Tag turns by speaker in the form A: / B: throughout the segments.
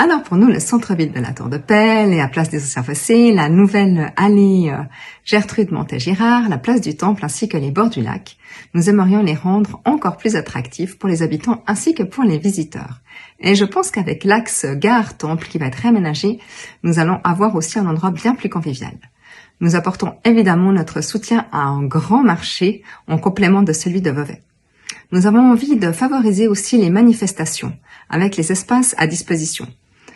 A: Alors pour nous, le centre-ville de la Tour de Pelle et la place des Anciens Fossés, la nouvelle allée Gertrude Montet-Girard, la place du Temple ainsi que les bords du lac, nous aimerions les rendre encore plus attractifs pour les habitants ainsi que pour les visiteurs. Et je pense qu'avec l'axe Gare-Temple qui va être réaménagé, nous allons avoir aussi un endroit bien plus convivial. Nous apportons évidemment notre soutien à un grand marché en complément de celui de Vevey. Nous avons envie de favoriser aussi les manifestations avec les espaces à disposition.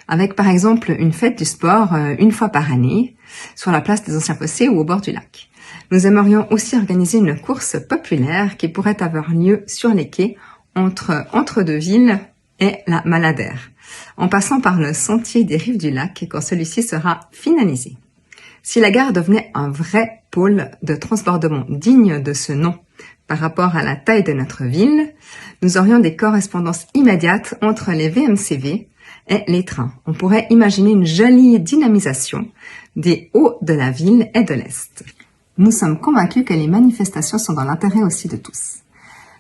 A: Avec par exemple une fête du sport une fois par année sur la place des Anciens Fossés ou au bord du lac. Nous aimerions aussi organiser une course populaire qui pourrait avoir lieu sur les quais entre deux villes et la Maladère, en passant par le sentier des rives du lac quand celui-ci sera finalisé. Si la gare devenait un vrai pôle de transbordement digne de ce nom par rapport à la taille de notre ville, nous aurions des correspondances immédiates entre les VMCV et les trains. On pourrait imaginer une jolie dynamisation des hauts de la ville et de l'Est. Nous sommes convaincus que les manifestations sont dans l'intérêt aussi de tous.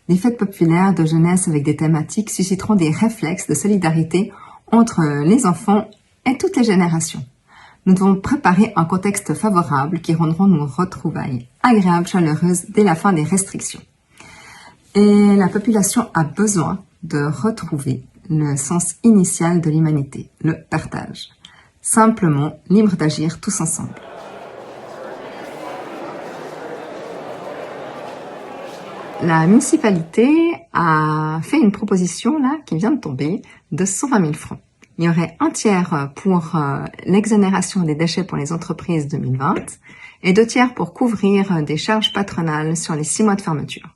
A: Les fêtes populaires de jeunesse avec des thématiques susciteront des réflexes de solidarité entre les enfants et toutes les générations. Nous devons préparer un contexte favorable qui rendront nos retrouvailles agréables, chaleureuses dès la fin des restrictions. Et la population a besoin de retrouver le sens initial de l'humanité, le partage. Simplement libre d'agir tous ensemble. La municipalité a fait une proposition là qui vient de tomber de 120 000 francs. Il y aurait un tiers pour l'exonération des déchets pour les entreprises 2020 et 2 tiers pour couvrir des charges patronales sur les 6 mois de fermeture.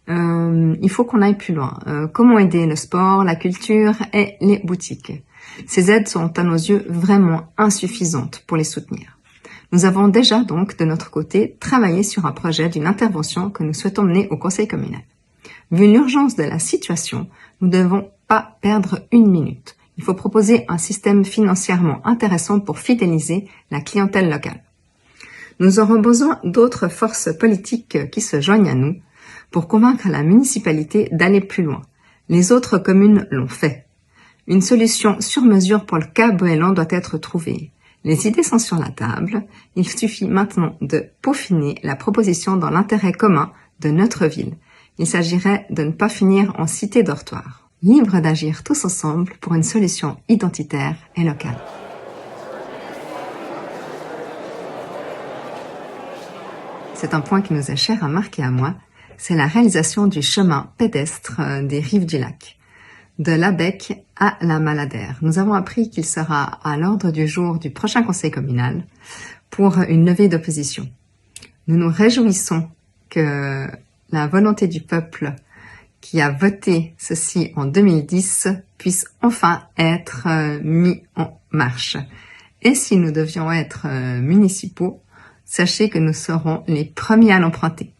A: Il faut qu'on aille plus loin. Comment aider le sport, la culture et les boutiques? Ces aides sont à nos yeux vraiment insuffisantes pour les soutenir. Nous avons déjà donc de notre côté travaillé sur un projet d'une intervention que nous souhaitons mener au conseil communal. Vu l'urgence de la situation, nous ne devons pas perdre une minute. Il faut proposer un système financièrement intéressant pour fidéliser la clientèle locale. Nous aurons besoin d'autres forces politiques qui se joignent à nous pour convaincre la municipalité d'aller plus loin. Les autres communes l'ont fait. Une solution sur mesure pour le cas Boëlan doit être trouvée. Les idées sont sur la table. Il suffit maintenant de peaufiner la proposition dans l'intérêt commun de notre ville. Il s'agirait de ne pas finir en cité dortoir. Libre d'agir tous ensemble pour une solution identitaire et locale. C'est un point qui nous est cher à Marc et à moi, c'est la réalisation du chemin pédestre des rives du lac, de l'Abec à la Maladère. Nous avons appris qu'il sera à l'ordre du jour du prochain conseil communal pour une levée d'opposition. Nous nous réjouissons que la volonté du peuple qui a voté ceci en 2010 puisse enfin être mis en marche. Et si nous devions être municipaux, sachez que nous serons les premiers à l'emprunter.